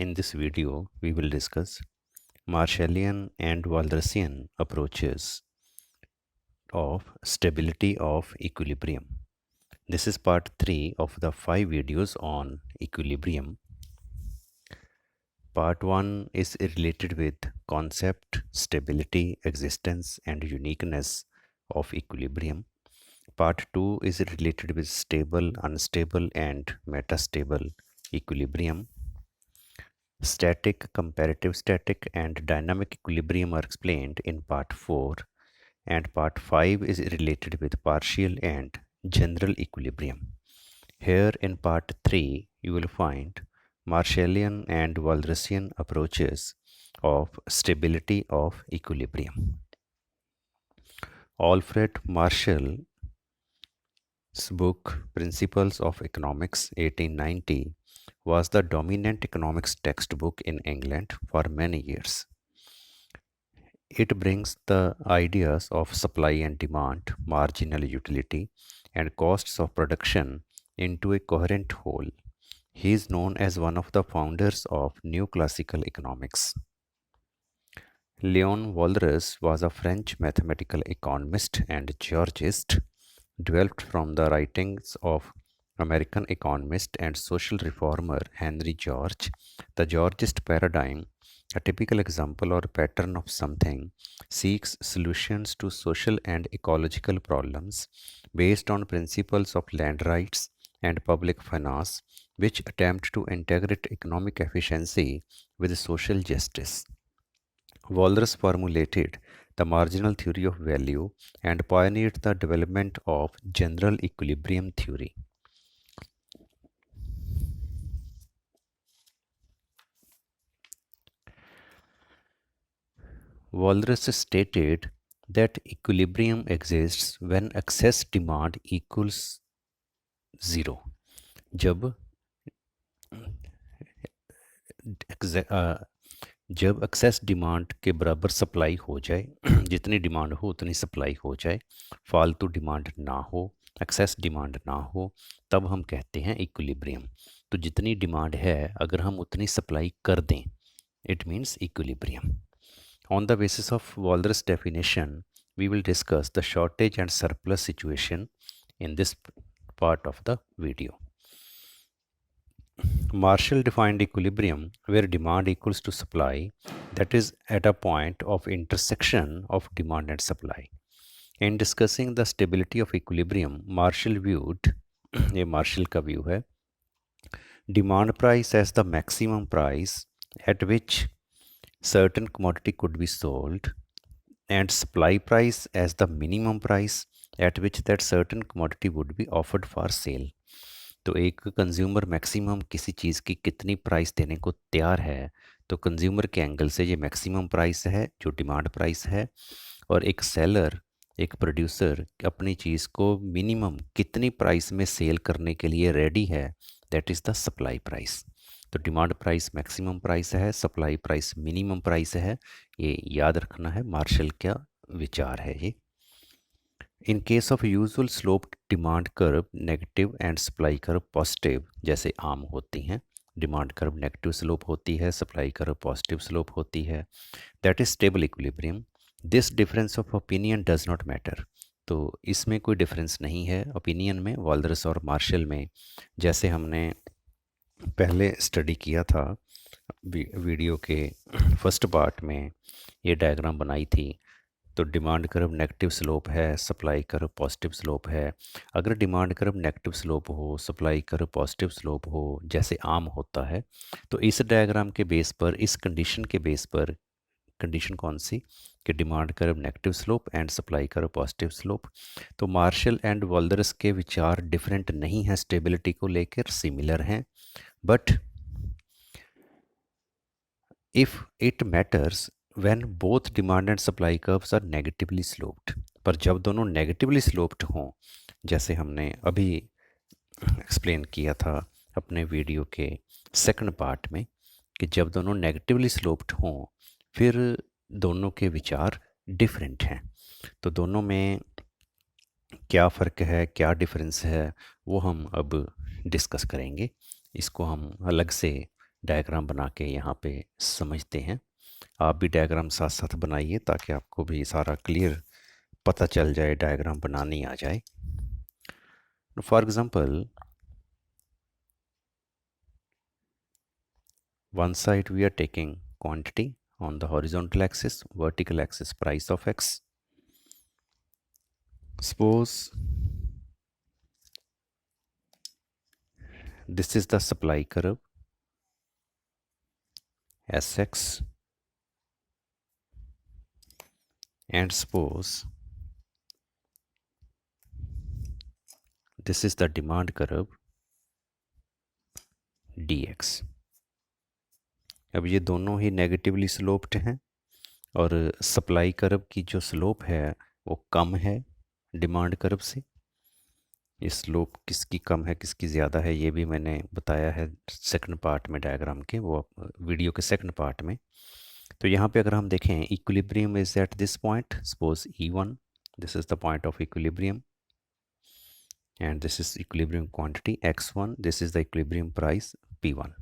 In this video, we will discuss Marshallian and Walrasian approaches of stability of equilibrium. This is part 3 of the 5 videos on equilibrium. Part 1 is related with concept, stability, existence and uniqueness of equilibrium. Part 2 is related with stable, unstable and metastable equilibrium. Static, comparative static and dynamic equilibrium are explained in part 4, and part 5 is related with partial and general equilibrium. Here in part 3 you will find Marshallian and Walrasian approaches of stability of equilibrium. Alfred Marshall's book Principles of Economics 1890 was the dominant economics textbook in England for many years. It brings the ideas of supply and demand, marginal utility, and costs of production into a coherent whole. He is known as one of the founders of New Classical Economics. Leon Walras was a French mathematical economist and geologist, developed from the writings of American economist and social reformer Henry George. The Georgist paradigm, a typical example or pattern of something, seeks solutions to social and ecological problems based on principles of land rights and public finance, which attempt to integrate economic efficiency with social justice. Walras formulated the marginal theory of value and pioneered the development of general equilibrium theory. Walras stated that equilibrium exists when excess demand equals zero. जब excess demand के बराबर supply हो जाए, जितनी demand हो उतनी supply हो जाए, फालतू डिमांड ना हो, एक्सेस डिमांड ना हो, तब हम कहते हैं इक्विलिब्रियम. तो जितनी डिमांड है अगर हम उतनी सप्लाई कर दें, it means equilibrium. On the basis of Walras' definition, we will discuss the shortage and surplus situation in this part of the video. Marshall defined equilibrium where demand equals to supply, that is, at a point of intersection of demand and supply. In discussing the stability of equilibrium, Marshall viewed, ये Marshall का view है, demand price as the maximum price at which certain commodity could be sold and supply price as the minimum price at which that certain commodity would be offered for sale. तो एक consumer maximum किसी चीज़ की कितनी price देने को तैयार है, तो कंज्यूमर के एंगल से ये मैक्सिमम प्राइस है जो डिमांड प्राइस है, और एक सेलर, एक प्रोड्यूसर अपनी चीज़ को मिनिमम कितनी प्राइस में सेल करने के लिए रेडी है, that is the supply price. तो डिमांड प्राइस मैक्सिमम प्राइस है, सप्लाई प्राइस मिनिमम प्राइस है. ये याद रखना है, मार्शल का विचार है ये. In case of usual slope demand curve negative and supply curve positive जैसे आम होती हैं, डिमांड कर्व नेगेटिव स्लोप होती है, सप्लाई कर्व पॉजिटिव स्लोप होती है, that is stable equilibrium. This difference of opinion does not matter. तो इसमें कोई डिफरेंस नहीं है ओपिनियन में, वाल्डर्स और मार्शल में. जैसे हमने पहले स्टडी किया था वीडियो के फर्स्ट पार्ट में, ये डायग्राम बनाई थी. तो डिमांड कर्व नेगेटिव स्लोप है, सप्लाई कर्व पॉजिटिव स्लोप है. अगर डिमांड कर्व नेगेटिव स्लोप हो, सप्लाई कर्व पॉजिटिव स्लोप हो, जैसे आम होता है, तो इस डायग्राम के बेस पर, इस कंडीशन के बेस पर, कंडीशन कौन सी कि demand curve negative slope and supply curve positive slope, तो मार्शल एंड वॉल्डर्स के विचार डिफरेंट नहीं हैं स्टेबिलिटी को लेकर, सिमिलर हैं. But if it matters when both demand and supply curves are negatively sloped. पर जब दोनों नेगेटिवली स्लोप्ड हों, जैसे हमने अभी एक्सप्लेन किया था अपने वीडियो के सेकंड पार्ट में, कि जब दोनों नेगेटिवली स्लोप्ड हों फिर दोनों के विचार डिफरेंट हैं. तो दोनों में क्या फ़र्क है, क्या डिफरेंस है, वो हम अब डिस्कस करेंगे. इसको हम अलग से डायग्राम बना के यहाँ पे समझते हैं। आप भी डायग्राम साथ साथ बनाइए ताकि आपको भी सारा क्लियर पता चल जाए, डायग्राम बनानी आ जाए। For example, one side we are taking quantity on the horizontal axis, vertical axis price of x. Suppose this is the supply curve Sx, and suppose this is the demand curve dx. अब ये दोनों ही negatively sloped हैं और supply curve की जो slope है वो कम है डिमांड कर्व से। ये स्लोप किसकी कम है किसकी ज़्यादा है ये भी मैंने बताया है सेकंड पार्ट में डायग्राम के, वो वीडियो के सेकंड पार्ट में। तो यहाँ पे अगर हम देखें, equilibrium is at this point, suppose E1, this is the point of equilibrium, and this is equilibrium quantity X1, this is the equilibrium price P1।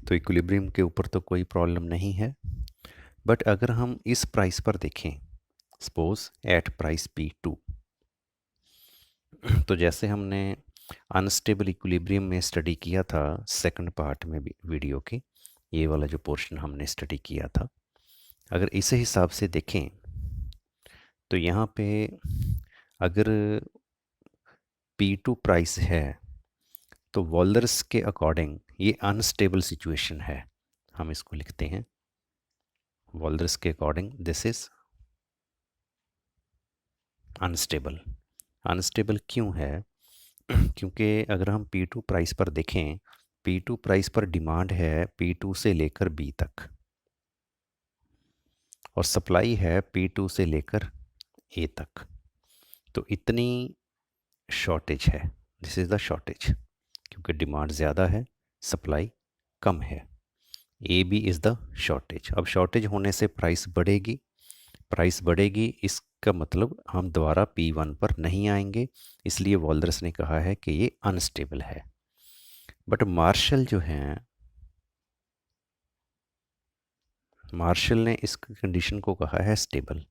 तो इक्विलिब्रियम के ऊपर तो कोई प्रॉब्लम नहीं है, बट अगर हम इस प्राइस पर देखें, सपोज एट प्राइस P2, तो जैसे हमने अनस्टेबल इक्विलिब्रियम में स्टडी किया था सेकंड पार्ट में भी वीडियो के, ये वाला जो पोर्शन हमने स्टडी किया था, अगर इस हिसाब से देखें तो यहाँ पे अगर P2 प्राइस है तो वॉलर्स के अकॉर्डिंग ये अनस्टेबल सिचुएशन है। हम इसको लिखते हैं वॉलर्स के according this is unstable. Unstable क्यों है? क्योंकि अगर हम P2 प्राइस पर देखें, P2 प्राइस पर डिमांड है P2 से लेकर B तक और सप्लाई है P2 से लेकर A तक। तो इतनी शॉर्टेज है, दिस इज़ द शॉर्टेज, क्योंकि डिमांड ज़्यादा है सप्लाई कम है। A B is the shortage. अब शॉर्टेज होने से प्राइस बढ़ेगी, प्राइस बढ़ेगी इसका मतलब हम दोबारा P1 पर नहीं आएंगे, इसलिए वॉलर्स ने कहा है कि ये अनस्टेबल है। बट मार्शल जो हैं, मार्शल ने इस कंडीशन को कहा है स्टेबल।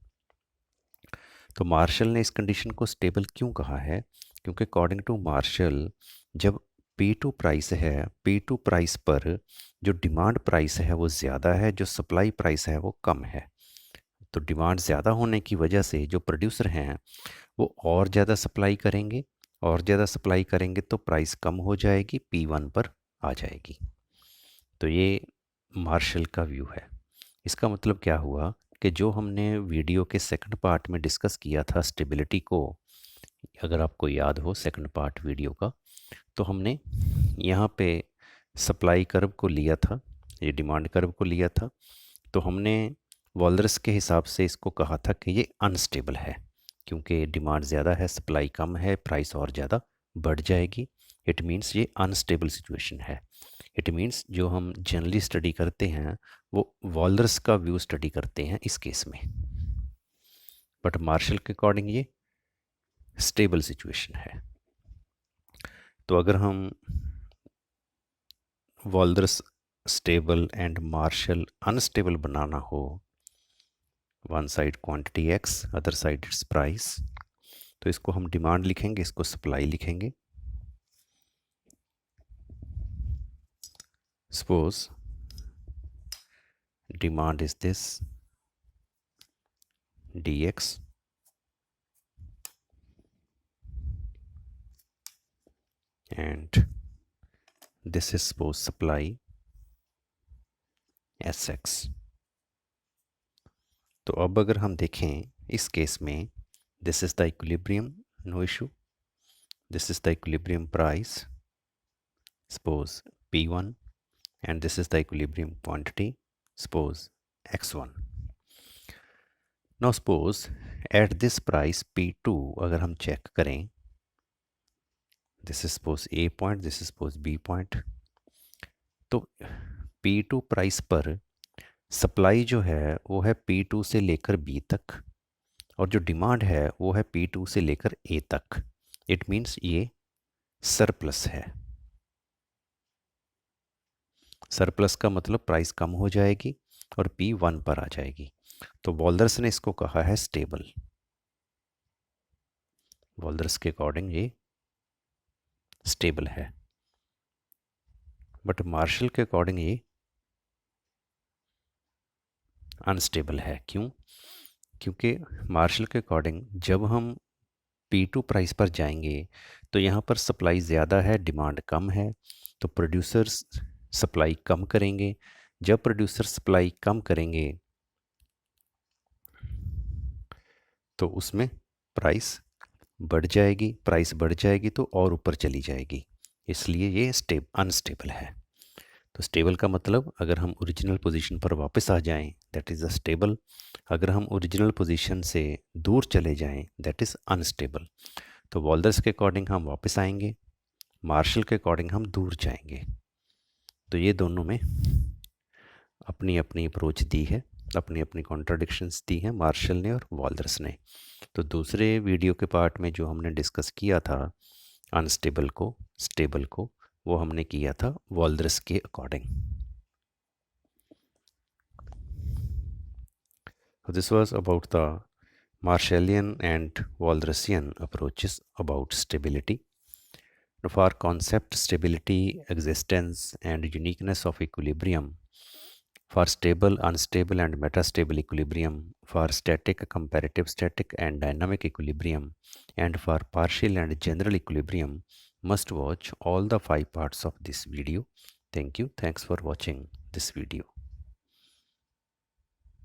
तो मार्शल ने इस कंडीशन को स्टेबल क्यों कहा है? क्योंकि अकॉर्डिंग टू मार्शल जब P2 प्राइस है, P2 प्राइस पर जो डिमांड प्राइस है वो ज़्यादा है, जो सप्लाई प्राइस है वो कम है। तो डिमांड ज़्यादा होने की वजह से जो प्रोड्यूसर हैं वो और ज़्यादा सप्लाई करेंगे, और ज़्यादा सप्लाई करेंगे तो प्राइस कम हो जाएगी, P1 पर आ जाएगी। तो ये मार्शल का व्यू है। इसका मतलब क्या हुआ कि जो हमने वीडियो के सेकंड पार्ट में डिस्कस किया था स्टेबिलिटी को, अगर आपको याद हो सेकंड पार्ट वीडियो का, तो हमने यहाँ पे सप्लाई कर्व को लिया था, ये डिमांड कर्व को लिया था, तो हमने वॉलर्स के हिसाब से इसको कहा था कि ये अनस्टेबल है, क्योंकि डिमांड ज़्यादा है सप्लाई कम है, प्राइस और ज़्यादा बढ़ जाएगी। इट मीन्स ये अनस्टेबल सिचुएशन है। इट मीन्स जो हम जनरली स्टडी करते हैं वो वॉलर्स का व्यू स्टडी करते हैं इस केस में, बट मार्शल के अकॉर्डिंग ये स्टेबल सिचुएशन है। तो अगर हम वॉलर्स स्टेबल एंड मार्शल अनस्टेबल बनाना हो, one side quantity x, other side it's price, तो इसको हम डिमांड लिखेंगे, इसको सप्लाई लिखेंगे। Suppose demand is this dx and this is suppose supply Sx। तो अब अगर हम देखें इस केस में, this is the equilibrium, no issue, this is the equilibrium price, suppose P1, and this is the equilibrium quantity, suppose X1। now suppose at this price P2 अगर हम check करें, this is suppose A point, this is suppose B point, तो P2 price पर supply जो है वो है P2 से लेकर B तक, और जो डिमांड है वो है P2 से लेकर A तक। इट मीन्स ये सरप्लस है। सरप्लस का मतलब प्राइस कम हो जाएगी और P 1 पर आ जाएगी। तो वॉल्डर्स ने इसको कहा है स्टेबल। वॉल्डर्स के अकॉर्डिंग ये स्टेबल है, बट मार्शल के अकॉर्डिंग ये अनस्टेबल है। क्यों? क्योंकि मार्शल के अकॉर्डिंग जब हम P2 प्राइस पर जाएंगे तो यहाँ पर सप्लाई ज़्यादा है, डिमांड कम है, तो प्रोड्यूसर्स सप्लाई कम करेंगे। जब प्रोड्यूसर सप्लाई कम करेंगे तो उसमें प्राइस बढ़ जाएगी, प्राइस बढ़ जाएगी तो और ऊपर चली जाएगी, इसलिए ये अनस्टेबल है। तो स्टेबल का मतलब अगर हम ओरिजिनल पोजीशन पर वापस आ जाएं दैट इज़ अ स्टेबल, अगर हम ओरिजिनल पोजीशन से दूर चले जाएं दैट इज़ अनस्टेबल। तो वॉल्डर्स के अकॉर्डिंग हम वापस आएंगे, मार्शल के अकॉर्डिंग हम दूर जाएंगे। तो ये दोनों में अपनी अपनी अप्रोच दी है, अपनी अपनी कॉन्ट्राडिक्शंस दी हैं मार्शल ने और वॉल्डर्स ने। तो दूसरे वीडियो के पार्ट में जो हमने डिस्कस किया था अनस्टेबल को, स्टेबल को, वो हमने किया था वॉल्डर्स के according. So this was about the Marshallian and Walrasian approaches about stability. For concept stability, existence, and uniqueness of equilibrium, for stable, unstable, and metastable equilibrium, for static, comparative static, and dynamic equilibrium, and for partial and general equilibrium, must watch all the 5 parts of this video. Thank you. Thanks for watching this video.